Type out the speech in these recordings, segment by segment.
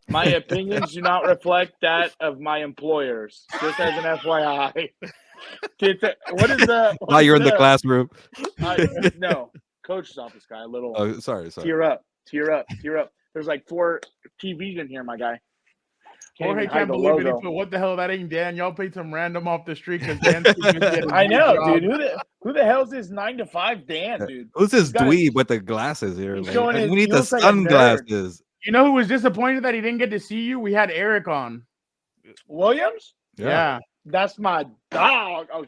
My opinions do not reflect that of my employers. Just as an FYI. What is the? While you're in the classroom. No, coach's office guy. A little. Oh, sorry. Tear up. There's like 4 TVs in here, my guy. Jorge can't believe it. He put, what the hell? That ain't Dan. Y'all paid some random off the street because Dan. I know, dude. Who the hell's this 9 to 5 Dan, dude? Who's this dweeb with the glasses here? We need the sunglasses. You know who was disappointed that he didn't get to see you? We had Eric on. Williams? Yeah. That's my dog. Oh,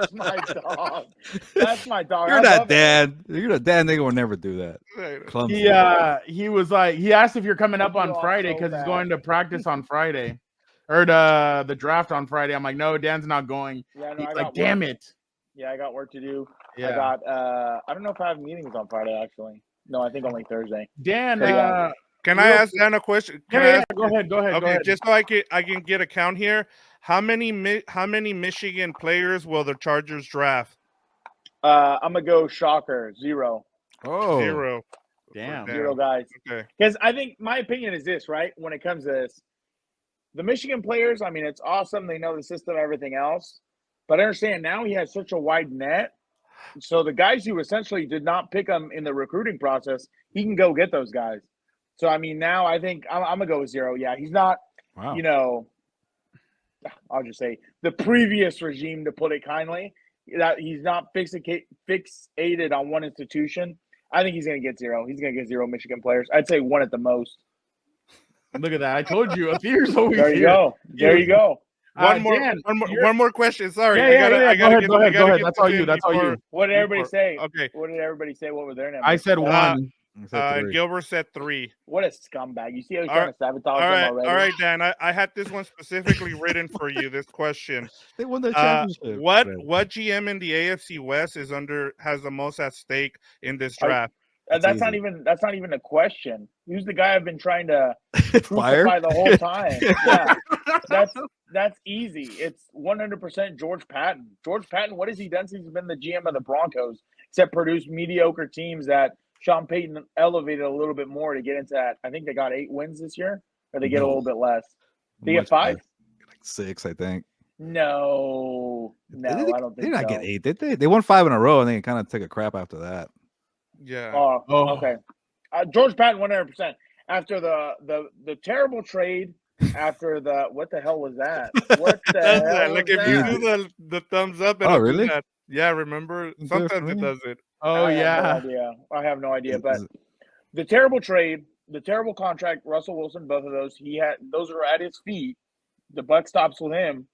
that's my dog. That's my dog. You're not Dan. You're not Dan. They will never do that. He was like, he asked if you're coming up on Friday because he's going to practice on Friday, or the draft on Friday. I'm like, no, Dan's not going. Yeah, no, he's like, damn it. Yeah, I got work to do. Yeah. I got. I don't know if I have meetings on Friday actually. No, I think only Thursday. Dan, can I ask Dan a question? Go ahead. Okay, go ahead. Just so I can get a count here. How many Michigan players will the Chargers draft? I'm gonna go shocker 0. Oh, 0. Damn. 0 guys. Okay. Because I think my opinion is this, right? When it comes to this, the Michigan players, I mean, it's awesome. They know the system, everything else. But I understand now he has such a wide net. So the guys who essentially did not pick him in the recruiting process, he can go get those guys. So, I mean, now I think I'm going to go with 0. Yeah, he's not, you know, I'll just say the previous regime, to put it kindly, that he's not fixated on one institution. I think he's going to get 0. He's going to get 0 Michigan players. I'd say 1 at the most. Look at that. I told you. A theory's always there you here. go. There you go. One more question. Sorry. Go ahead. That's all you. What did everybody say? Okay. What did everybody say? What was their name? I said 1. Gilbert said 3. What a scumbag. You see how he's trying to sabotage him already? All right, Dan. I had this one specifically written for you, this question. They won the championship. What GM in the AFC West has the most at stake in this draft? That's not even a question. Who's the guy I've been trying to fire the whole time? Yeah, that's easy. It's 100% George Patton. George Patton, what has he done since he's been the GM of the Broncos except produce mediocre teams that Sean Payton elevated a little bit more to get into that? I think they got 8 wins this year, or they get a little bit less. They get 5? Like 6, I think. No, I don't think they did not so. get 8, did they? They won 5 in a row, and they kind of took a crap after that. Yeah. Oh, okay. George Patton 100%. After the terrible trade, after the what the hell was that? What the hell? Like if you do the thumbs up. And really? That, yeah, remember sometimes it does it. Oh yeah. I have no idea. But the terrible trade, the terrible contract, Russell Wilson, both of those, those are at his feet. The buck stops with him,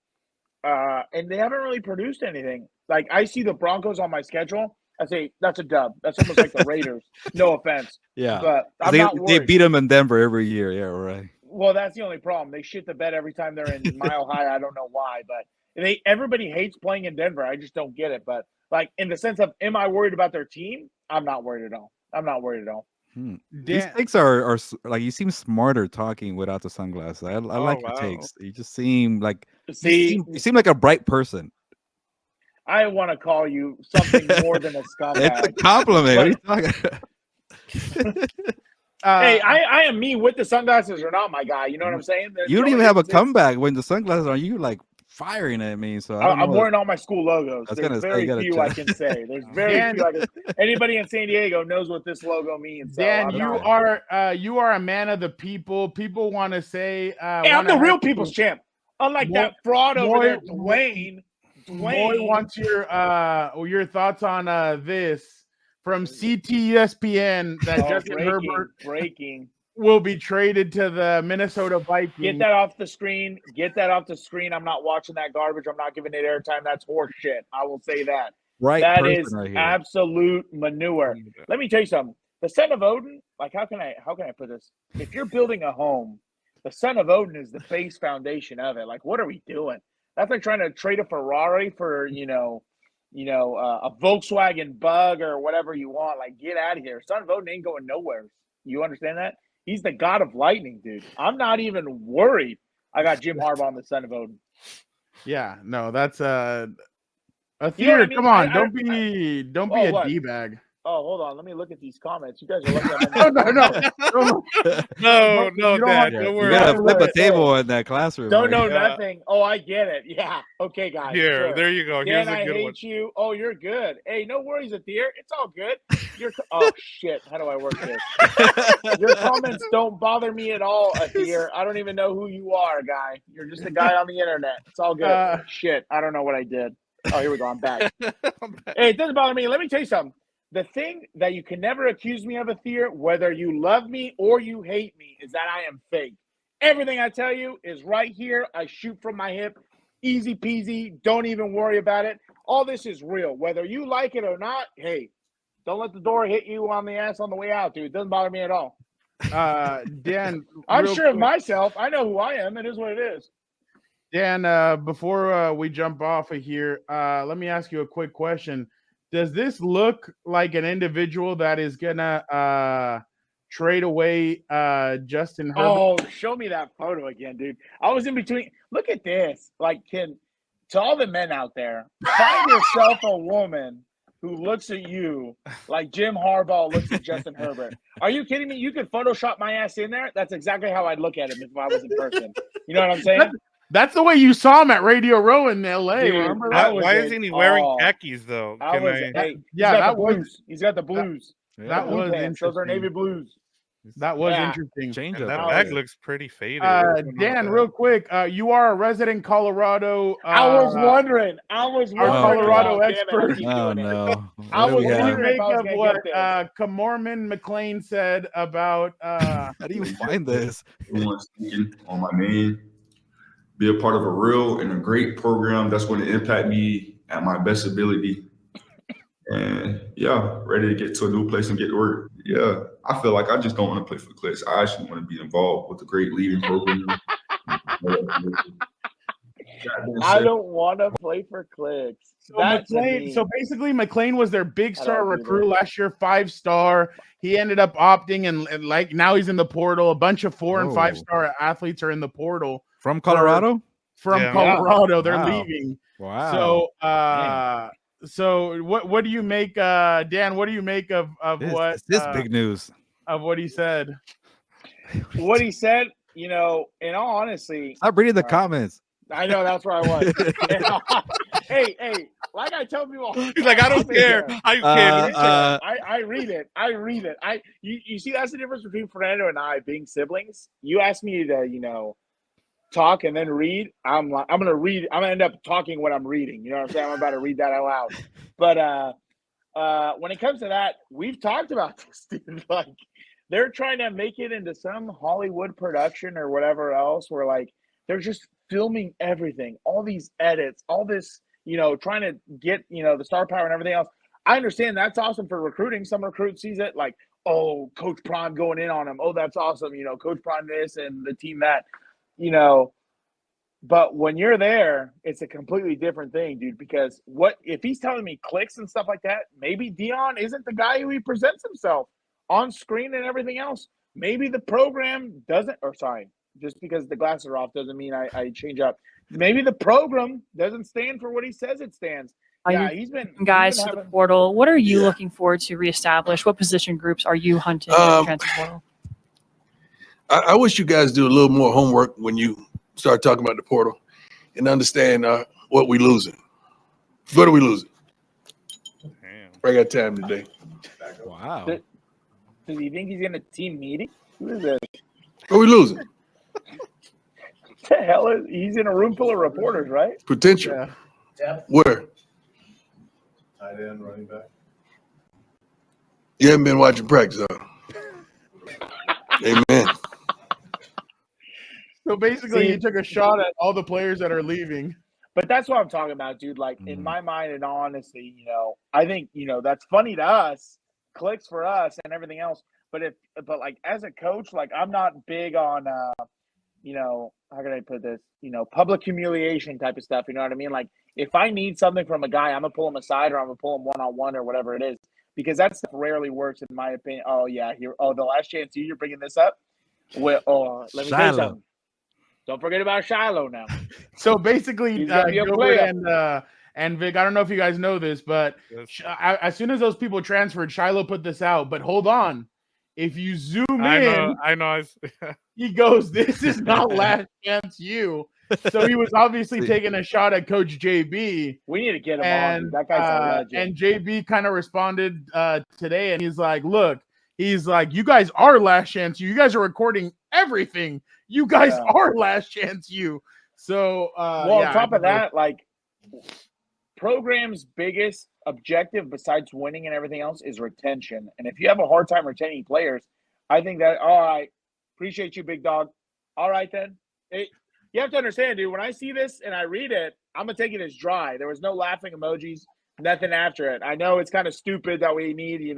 and they haven't really produced anything. Like I see the Broncos on my schedule. I say that's a dub. That's almost like the Raiders. No offense. Yeah, but I'm not worried. They beat them in Denver every year. Yeah, right. Well, that's the only problem. They shit the bed every time they're in Mile High. I don't know why, but everybody hates playing in Denver. I just don't get it. But like in the sense of, am I worried about their team? I'm not worried at all. These takes are like, you seem smarter talking without the sunglasses. I like your takes. You just seem like you seem like a bright person. I want to call you something more than a scumbag. It's a compliment. What are you talking about? Hey, I am me with the sunglasses or not, my guy. You know what I'm saying? You don't even have a comeback when the sunglasses are. You like firing at me? So I'm wearing all my school logos. There's very few I can say. There's very few. Anybody in San Diego knows what this logo means. So Dan, you are a man of the people. People want to say, hey, I'm the real people's champ. Unlike that fraud over there, Dwayne. Boy wants your thoughts on this from CTESPN that Justin Herbert will be traded to the Minnesota Vikings. Get that off the screen. I'm not watching that garbage. I'm not giving it airtime. That's horse shit. I will say that. Right. That is absolute manure. Let me tell you something. The son of Odin, like how can I put this? If you're building a home, the son of Odin is the base foundation of it. Like, what are we doing? That's like trying to trade a Ferrari for, a Volkswagen Bug or whatever you want. Like, get out of here. Son of Odin ain't going nowhere. You understand that? He's the god of lightning, dude. I'm not even worried. I got Jim Harbaugh on the son of Odin. Yeah, no, that's a theory. Come on, don't be a D-bag. Oh, hold on. Let me look at these comments. You guys are looking at no, Dad. Don't worry. You gotta flip a table in that classroom. Don't know nothing. Oh, I get it. Yeah. Okay, guys. Here, sure. there you go. Dan, Here's a good one. I hate you. Oh, you're good. Hey, no worries, Athir. It's all good. Oh shit. How do I work this? Your comments don't bother me at all, Athir. I don't even know who you are, guy. You're just a guy on the internet. It's all good. Shit. I don't know what I did. Oh, here we go. I'm back. Hey, it doesn't bother me. Let me tell you something. The thing that you can never accuse me of, Athir, whether you love me or you hate me, is that I am fake. Everything I tell you is right here. I shoot from my hip. Easy peasy. Don't even worry about it. All this is real. Whether you like it or not, hey, don't let the door hit you on the ass on the way out, dude. It doesn't bother me at all. Dan, I'm sure of myself. I know who I am. It is what it is. Dan, before we jump off of here, let me ask you a quick question. Does this look like an individual that is gonna trade away Justin Herbert? Oh, show me that photo again, dude. I was in between. Look at this. Like, to all the men out there, find yourself a woman who looks at you like Jim Harbaugh looks at Justin Herbert. Are you kidding me? You could Photoshop my ass in there. That's exactly how I'd look at him if I was in person. You know what I'm saying? That's the way you saw him at Radio Row in L.A. Dude, remember that? Why isn't he wearing khakis though? He's got the blues. That was interesting. Those are navy blues. That was interesting. Change that up. bag looks pretty faded. Dan, real quick, you are a resident Colorado. I was wondering. Colorado expert. Oh no! I was wondering of what Kamorman McLean said about. How do you find this? Everyone's thinking on my name. Be a part of a real and a great program that's going to impact me at my best ability. And yeah, ready to get to a new place and get to work. Yeah, I feel like I just don't want to play for Clicks. I actually want to be involved with a great leading program. I don't want to play for Clicks. So basically, McLean was their big star recruit last year, 5-star. He ended up opting and like now he's in the portal. A bunch of 4- and 5-star athletes are in the portal. From Colorado? Colorado. They're leaving. Wow. So what do you make, Dan? What do you make of this big news? Of what he said? What he said, in all honesty. Stop reading the comments. I know, that's where I was. Hey, like I tell people. He's like, I don't care. I read it. You see, that's the difference between Fernando and I being siblings. You ask me to, talk and then read. I'm gonna read. I'm gonna end up talking what I'm reading. You know what I'm saying? I'm about to read that out loud. But when it comes to that, we've talked about this, dude. Like, they're trying to make it into some Hollywood production or whatever else, where like they're just filming everything, all these edits, all this, trying to get the star power and everything else. I understand that's awesome for recruiting. Some recruit sees it like, oh, Coach Prime going in on him. Oh, that's awesome. Coach Prime this and the team that. But when you're there, it's a completely different thing, dude, because what if he's telling me clicks and stuff like that, maybe Dion isn't the guy who he presents himself on screen and everything else. Maybe the program doesn't, just because the glasses are off doesn't mean I change up. Maybe the program doesn't stand for what he says it stands. He's been to the portal. What are you looking forward to reestablish? What position groups are you hunting in the transfer portal? I wish you guys do a little more homework when you start talking about the portal and understand what we're losing. What are we losing? I got time today. Wow. Does he think he's in a team meeting? Who is this? What are we losing? What the hell is he's in a room full of reporters, right? Potential. Yeah. Where? Tight end, running back. You haven't been watching practice, huh? Amen. So basically, you took a shot at all the players that are leaving. But that's what I'm talking about, dude. Like, in my mind, in all honesty, I think, that's funny to us, clicks for us and everything else. But like, as a coach, like, I'm not big on, how can I put this? Public humiliation type of stuff. You know what I mean? Like, if I need something from a guy, I'm going to pull him aside or I'm going to pull him one-on-one or whatever it is. Because that stuff rarely works, in my opinion. Oh, yeah. The last chance you're bringing this up? Well, let me tell you something. Don't forget about Shiloh now. So basically, Gilbert And Vic, I don't know if you guys know this, but as soon as those people transferred, Shiloh put this out. But hold on, if you zoom in, I know. he goes, "This is not last chance you." So he was obviously taking a shot at Coach JB. We need to get him on. Dude. That guy's a legend. And JB kind of responded today, and he's like, "Look, he's like, you guys are last chance you. You guys are recording everything. You guys are last chance you." So, on top of that, like, program's biggest objective besides winning and everything else is retention. And if you have a hard time retaining players, I think that, all right, appreciate you, big dog. All right, then. You have to understand, dude, when I see this and I read it, I'm going to take it as dry. There was no laughing emojis, nothing after it. I know it's kind of stupid that we need,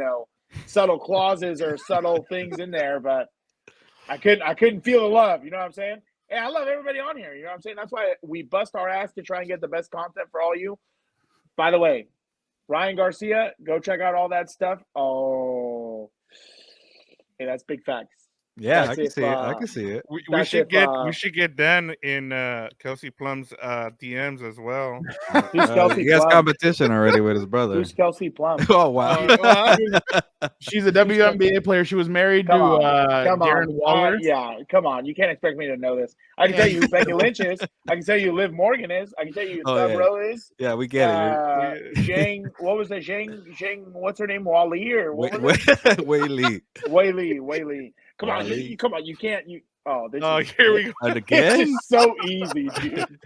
subtle clauses or subtle things in there, but I couldn't feel the love. You know what I'm saying? Hey, I love everybody on here. You know what I'm saying? That's why we bust our ass to try and get the best content for all you. By the way, Ryan Garcia, go check out all that stuff. Oh, hey, that's big facts. Yeah, I can see it. I can see it. We should get Dan in Kelsey Plum's DMs as well. Who's Kelsey he has Plum? Competition already with his brother. Who's Kelsey Plum? Oh wow! She's a WNBA player. She was married to Darren Waller. Yeah, come on. You can't expect me to know this. I can tell you who Becky Lynch is. I can tell you who Liv Morgan is. I can tell you who Thub Rowe is. Yeah, we get it. Zhang, what was it? Zhang, what's her name? Wally or what was it? Wei Li. Wei Li. Come on, you can't. Here we go. Again? This is so easy, dude.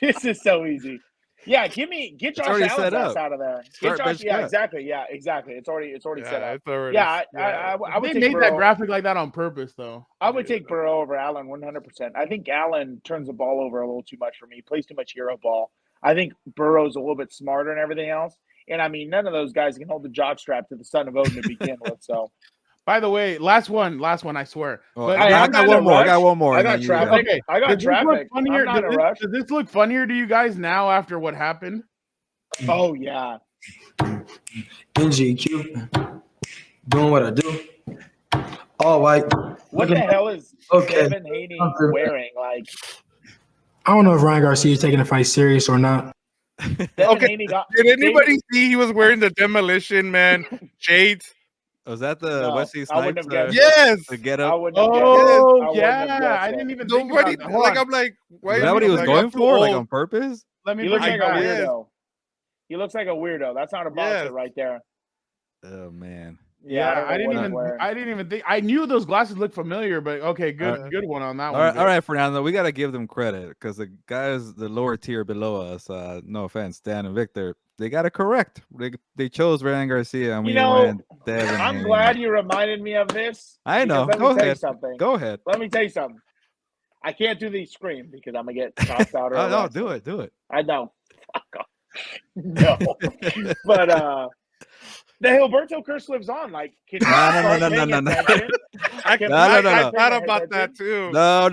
This is so easy. Yeah, get Josh Allen's ass out of there. Exactly. Yeah, exactly. It's already set up. I would they made that graphic like that on purpose, though. I would take Burrow over Allen 100%. I think Allen turns the ball over a little too much for me. He plays too much hero ball. I think Burrow's a little bit smarter and everything else. And I mean, none of those guys can hold the jockstrap to the son of Odin to begin with. So. By the way, last one, I swear. Oh, but I got one more. I got traffic. Okay, I got traffic. I'm not in a rush. Does this look funnier to you guys now after what happened? Oh, yeah. NGQ, doing what I do. All white. What the hell is Devin Haney wearing? Like, I don't know if Ryan Garcia is taking the fight serious or not. Okay. Did anybody see he was wearing the Demolition Man shades? Was that the Wesley Snipes? Yes. The get up. I didn't even think about that. I'm like, why is that what he was going for? Like on purpose? He looks like a weirdo. He looks like a weirdo. That's not a boxer right there. Oh man. Yeah, I didn't even think. I knew those glasses looked familiar, but okay, good one on that one. All right, Fernando, we got to give them credit because the guys, the lower tier below us, no offense, Dan and Victor, they got it correct. They chose Ryan Garcia, and we went Devin. I'm glad you reminded me of this. I know. Go ahead. Go ahead. Let me tell you something. I can't do the scream because I'm gonna get tossed out. Oh no, do it. I know. Fuck off. No, but the Gilberto curse lives on. Like, no. I thought about that too. No.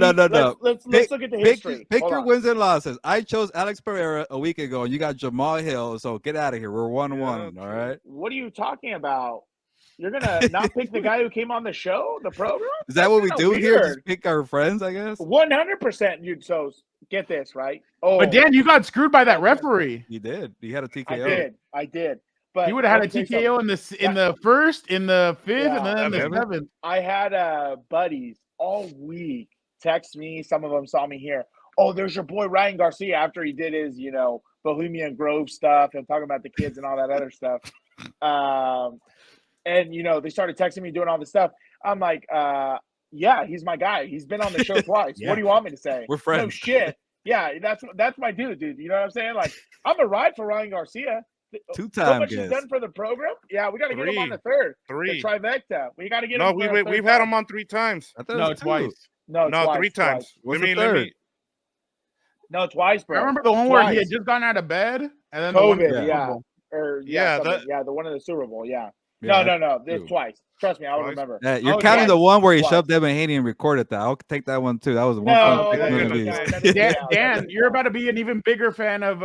Let's look at the history. Pick your wins and losses. I chose Alex Pereira a week ago. You got Jamal Hill, so get out of here. We're 1-1. All right. What are you talking about? You're gonna not pick the guy who came on the show, the program? Is that what we do here? Just pick our friends, I guess. 100%. You so get this right. Oh, but Dan, you got screwed by that referee. He did. He had a TKO. I did. But he would have had a TKO in the first, in the fifth, and then in the seventh. I had buddies all week text me. Some of them saw me here. Oh, there's your boy Ryan Garcia after he did his, Bohemian Grove stuff and talking about the kids and all that other stuff. And they started texting me doing all this stuff. I'm like, yeah, he's my guy. He's been on the show twice. What do you want me to say? We're friends. No shit. Yeah, that's my dude. You know what I'm saying? Like, I'm a ride for Ryan Garcia. 2 times. So much he's done for the program. Yeah, we got to get him on the third. 3. The trivecta. We got to get him. No, we've had him on 3 times. No, twice. No, 3 times. What's the third? No, twice, bro. I remember the one where he had just gotten out of bed and then COVID. The one in the Super Bowl. Yeah. No. This twice. Trust me, I would remember. Yeah, you're counting the one where he shoved Devin Haney and recorded that. I'll take that one too. That was one. Dan, you're about to be an even bigger fan of.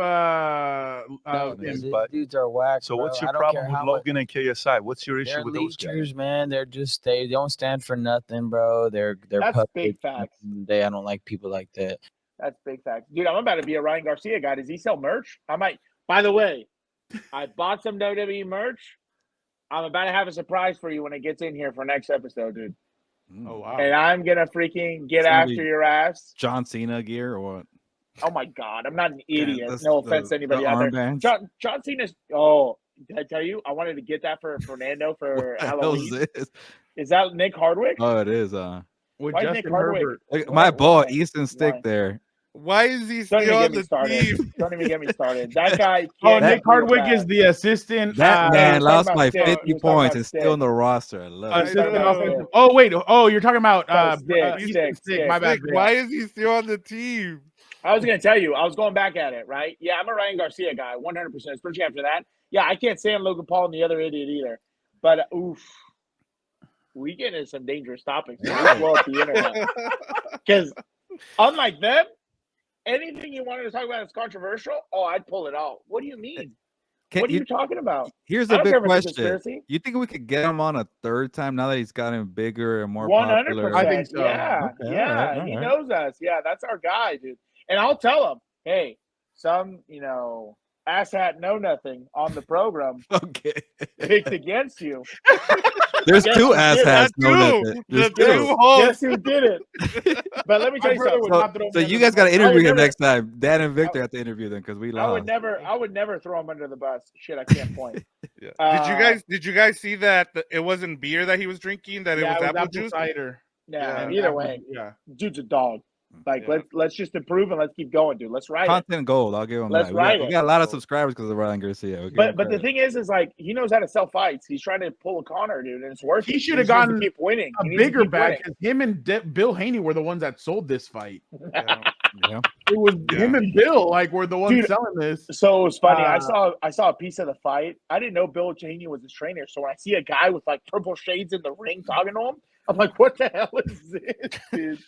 Dudes are whack. So what's your problem with Logan and KSI? What's your issue with those guys? Man, they don't stand for nothing, bro. They're that's big facts. I don't like people like that. That's big facts, dude. I'm about to be a Ryan Garcia guy. Does he sell merch? I might. By the way, I bought some WWE merch. I'm about to have a surprise for you when it gets in here for next episode, dude. Oh wow! And I'm gonna freaking get after your ass. John Cena gear or what? Oh my god, I'm not an idiot. Yeah, No offense to anybody out there. John Cena's. Oh, did I tell you? I wanted to get that for Fernando for Halloween. Is that Nick Hardwick? Oh, it is. Why is Nick Hardwick? My boy, Easton Stick there. Why is he still on the team? Don't even get me started. That guy. Oh, Nick Hardwick is the assistant. That man lost by 50 points and still on the roster. I love it. Oh wait. Oh, you're talking about Stick. My bad. Why is he still on the team? I was going to tell you. I was going back at it, right? Yeah, I'm a Ryan Garcia guy, 100%, especially after that. Yeah, I can't stand Logan Paul and the other idiot either. But, oof. We get into some dangerous topics. Well, the internet. Because, unlike them, anything you wanted to talk about is controversial. Oh, I'd pull it out. What do you mean? What are you talking about? Here's a big question. You think we could get him on a third time now that he's gotten bigger and more popular? 100%. I think so. Yeah, okay, all right. He knows us. Yeah, that's our guy, dude. And I'll tell him, hey, some, asshat know nothing on the program picked against you. There's two asshats know nothing. There's two. Guess who did it? But let me tell you something. So you guys got to interview him next time. Dan and Victor have to interview them because we lost. I would never throw him under the bus. Shit, I can't point. Did you guys see that it wasn't beer that he was drinking? That it was apple juice cider. Yeah. Either way, dude's a dog. Like let's just improve and let's keep going, dude. Let's ride content gold. I'll give him that. We got a lot of subscribers because of Ryan Garcia. But the thing is like he knows how to sell fights. He's trying to pull a Connor, dude, and it's working. He should have gotten keep winning. A bigger bag because him and Bill Haney were the ones that sold this fight. Yeah. It was him and Bill were the ones selling this. So it was funny. I saw a piece of the fight. I didn't know Bill Haney was his trainer. So when I see a guy with like purple shades in the ring talking to him, I'm like, what the hell is this, dude?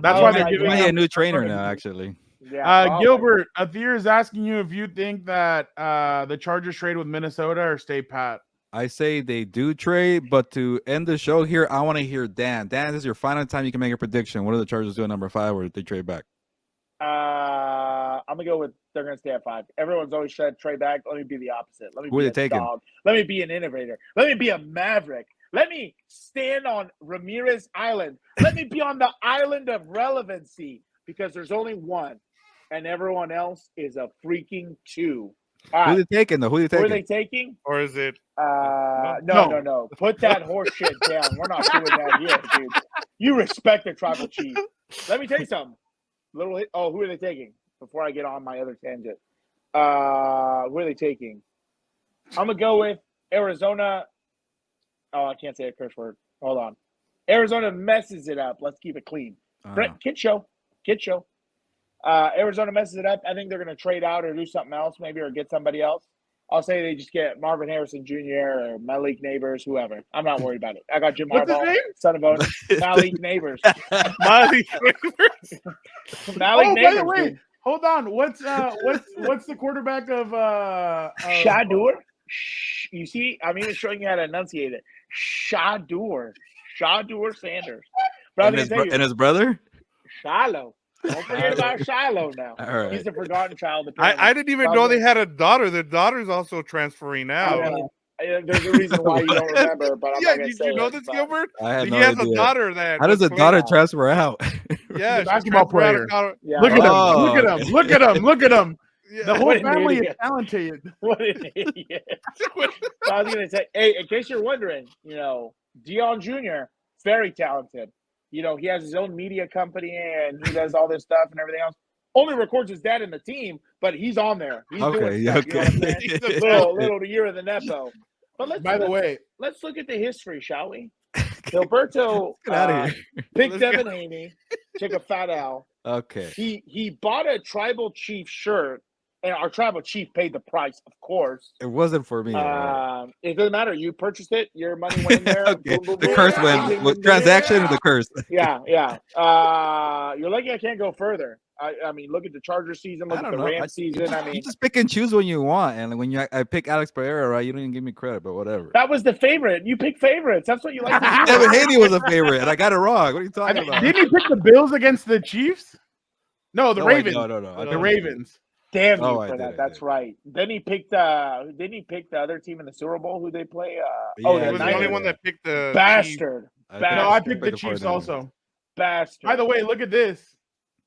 That's why they're giving a new trainer now, actually. Yeah. Gilbert, Athir is asking you if you think that the Chargers trade with Minnesota or stay pat. I say they do trade, but to end the show here, I want to hear Dan. Dan, this is your final time you can make a prediction. What are the Chargers doing number 5 or they trade back? I'm gonna go with they're gonna stay at 5. Everyone's always said trade back. Let me be the opposite. Let me Who be are they taking? dog. Let me be an innovator. Let me be a maverick. Let me stand on Ramirez Island. Let me be on the island of relevancy because there's only one, and everyone else is a freaking 2. Who are they taking, though? Who are they taking? Or is it? No. Put that horse shit down. We're not doing that here, dude. You respect the tribal chief. Let me tell you something. Who are they taking? Before I get on my other tangent. Who are they taking? I'm going to go with Arizona. Oh, I can't say a curse word. Hold on. Arizona messes it up. Let's keep it clean. Kid show. Arizona messes it up. I think they're going to trade out or do something else maybe or get somebody else. I'll say they just get Marvin Harrison Jr. or Malik Neighbors, whoever. I'm not worried about it. I got Jim Harbaugh, son of a Malik Neighbors. Malik Neighbors. Malik Neighbors. Wait. Hold on. What's the quarterback of Shadur? You see, I'm even showing you how to enunciate it. Shadur Sanders. And his brother? Shiloh. Don't forget about Shiloh now. Right. He's a forgotten child. I didn't even know they had a daughter. Their daughter's also transferring now. There's a reason why you don't remember, but I'm not going to say did you know this, Gilbert? I had he no has idea. a daughter that. How does a daughter transfer out? Yeah, basketball player. Yeah. Look at him. Yeah. The whole family is talented. What an idiot. I was going to say, hey, in case you're wondering, Dion Jr., very talented. He has his own media company and he does all this stuff and everything else. Only records his dad in the team, but he's on there. He's doing stuff, you know little year of the Nepo. But let's look at the history, shall we? Gilberto picked Devin Haney, took a fat L. Okay. He bought a tribal chief shirt, and our tribal chief paid the price, of course. It wasn't for me. It doesn't matter. You purchased it. Your money went in there. Okay. The curse went with transaction or the curse. Yeah. You're lucky I can't go further. I mean, look at the Chargers season. Look at the Rams season. I mean, you just pick and choose when you want, and when I pick Alex Pereira, right? You don't even give me credit, but whatever. That was the favorite. You pick favorites. That's what you like to do. Devin Haney was a favorite, and I got it wrong. What are you talking about? Didn't he pick the Bills against the Chiefs? No, the Ravens. No. The Ravens. Damn you Oh, I for did, that. I That's did. right. Then he picked didn't he pick the other team in the Super Bowl who they play? He The was the only Niners. one that picked the Chiefs. Bastard. I think No, I Bastard. picked the Chiefs also. Bastard. By the way, look at this.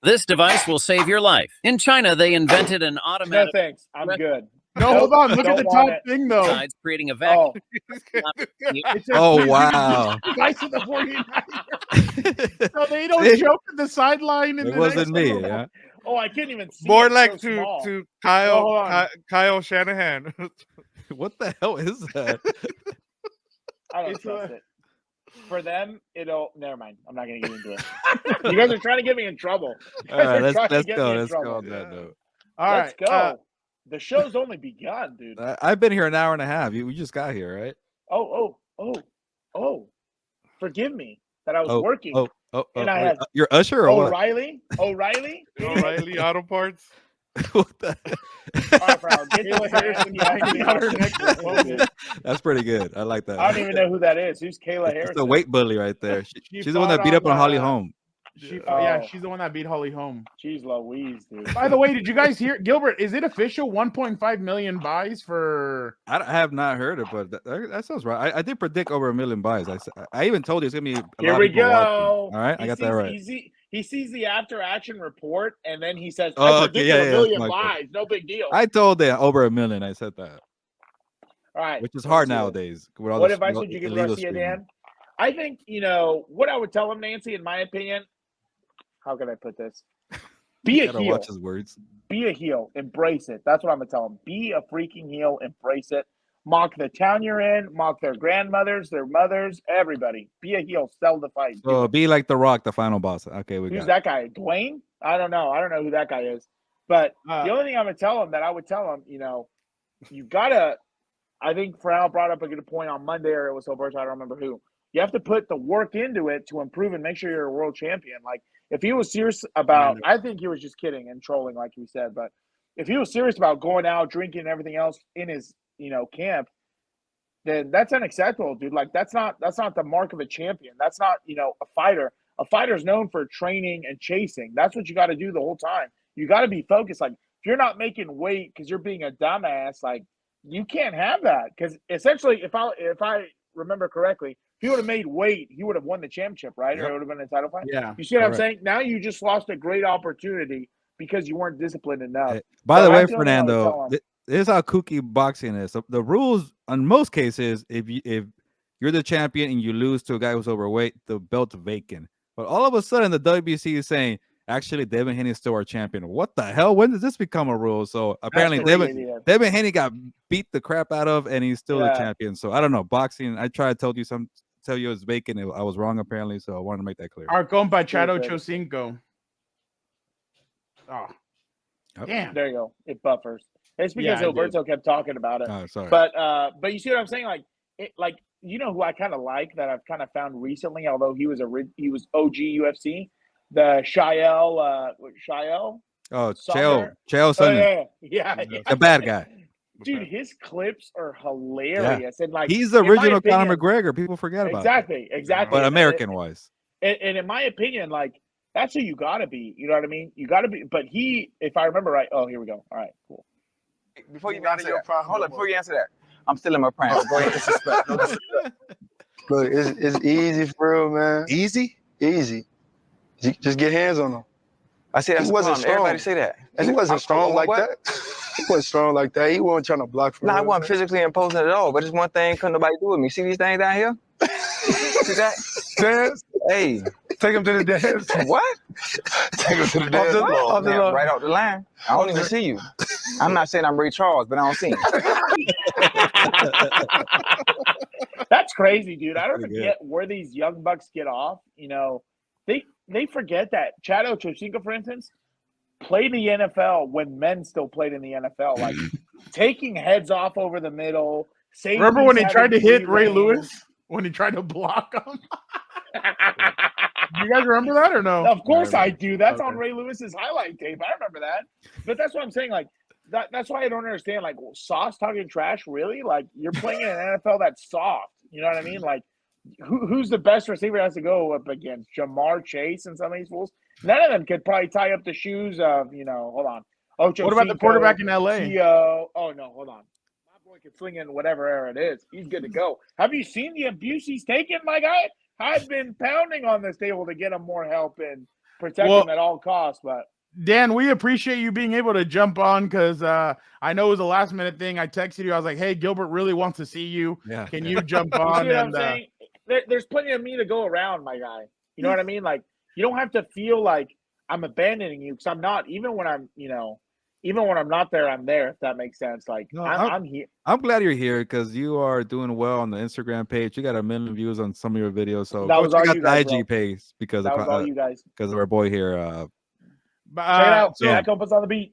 This device will save your life. In China, they invented an No automatic. thanks. I'm good. No, hold on. Look at the top thing, though. Besides creating a vacuum. It says, Oh, "Please use wow. this device of the 49ers." So they don't joke at the sideline. In It the wasn't next me. one. Yeah. Oh, I can't even see. More it. like So small. to No, hold on. Kyle Shanahan. What the hell is that? I don't trust it. For them, it'll. Never mind. I'm not going to get into it. You guys are trying to get me in trouble. All right, let's go. Let's go on that note. All Let's right. go. The show's only begun, dude. I've been here an hour and a half. We just got here, right? Oh. Forgive me that I was working. And I had you're Usher or what? O'Reilly. O'Reilly Auto Parts. What the? That's pretty good. I like that. I don't even know who that is. Who's Kayla Harrison? It's the weight bully right there. She's the one that beat up on Holly Holm. Yeah, she's the one that beat Holly Holm. She's Louise, dude. By the way, did you guys hear, Gilbert? Is it official? 1.5 million buys for. I have not heard it, but that sounds right. I did predict over 1 million buys. I even told you it's gonna be. Here we go. All right, I got that right. He sees the after-action report, and then he says, "Oh, I predicted 1 million buys. No big deal." I told them over 1 million. I said that. All right, which is hard nowadays. What advice would you give Garcia, Dan? I think what I would tell him, Nancy, in my opinion. How can I put this? Be a heel. Watch his words. Be a heel. Embrace it. That's what I'm gonna tell him. Be a freaking heel. Embrace it. Mock the town you're in. Mock their grandmothers, their mothers, everybody. Be a heel. Sell the fight. So be like The Rock, the final boss. Okay, who's that guy? Dwayne? I don't know. I don't know who that guy is. But the only thing I'm gonna tell him that I would tell him, you gotta. I think Fernando brought up a good point on Monday, or it was Gilberto. I don't remember who. You have to put the work into it to improve and make sure you're a world champion. Like, if he was serious about, I think he was just kidding and trolling, like he said. But if he was serious about going out, drinking, and everything else in his, camp, then that's unacceptable, dude. Like, that's not the mark of a champion. That's not, a fighter. A fighter is known for training and chasing. That's what you got to do the whole time. You got to be focused. Like, if you're not making weight because you're being a dumbass, like, you can't have that. Because essentially, if I remember correctly, if he would have made weight, he would have won the championship, right? Yep. Or it would have been a title fight. Yeah. You see what I'm saying? Now you just lost a great opportunity because you weren't disciplined enough. By the way, Fernando, this is how kooky boxing is. So the rules, in most cases, if you're the champion and you lose to a guy who's overweight, the belt's vacant. But all of a sudden, the WBC is saying, actually, Devin Haney is still our champion. What the hell? When does this become a rule? So apparently, Devin Haney got beat the crap out of, and he's still the champion. So I don't know. Boxing, I tried to tell you it's vacant. I was wrong, apparently. So I wanted to make that clear. Our compa Chado Chocinco. Oh, damn. There you go. It buffers. It's because Gilberto kept talking about it. Oh, sorry. But you see what I'm saying? Like, who I kind of like that I've kind of found recently, although he was OG UFC. The Shael. Oh, Chael Sonnen. Yeah. The bad guy. Dude, his clips are hilarious. Yeah. And like, he's the original Conor McGregor. People forget about Exactly. But American-wise. And in my opinion, like, that's who you got to be. You know what I mean? You got to be. But if I remember right, here we go. All right, cool. Before you answer that, hold on. Before you answer that, I'm still in my prime. Go ahead. Disrespect. No disrespect. Look, it's easy for real, man. Easy? Easy. Just get hands on him. I said that's he wasn't strong. Everybody say that. He wasn't strong like that. He wasn't strong like that. He wasn't trying to block for I wasn't physically imposing at all. But it's one thing couldn't nobody do with me. See these things down here? See that? Dance? Hey. Take him to the dance. What? Take him to the dance. Right off the line. I don't even see you. I'm not saying I'm Ray Charles, but I don't see him. That's crazy, dude. I don't get where these young bucks get off. They forget that Chado Chocinco, for instance, played the NFL when men still played in the NFL, like taking heads off over the middle. Remember when he tried to hit Ray Lewis? When he tried to block him? Do you guys remember that or no? Of course I do. That's on Ray Lewis's highlight tape. I remember that. But that's what I'm saying. Like, that's why I don't understand. Like, Sauce talking trash, really? Like, you're playing in an NFL that's soft. You know what I mean? Like, who's the best receiver has to go up against? Jamar Chase and some of these fools? None of them could probably tie up the shoes of, hold on. What about the quarterback in LA? Oh no, hold on. My boy can sling in whatever era it is. He's good to go. Have you seen the abuse he's taken, my guy? I've been pounding on this table to get him more help and protect him at all costs, but. Dan, we appreciate you being able to jump on because I know it was a last minute thing. I texted you. I was like, hey, Gilbert really wants to see you. Yeah. Can you jump on? You see what I'm saying? There's plenty of me to go around, my guy. You know what I mean? Like, you don't have to feel like I'm abandoning you because I'm not. Even when I'm not there, I'm there, if that makes sense. Like, no, I'm here. I'm glad you're here because you are doing well on the Instagram page. You got 1 million views on some of your videos. So that was all you guys, the IG page because that was all you guys. Because of our boy here. Check it out. Jack, help us on the beat.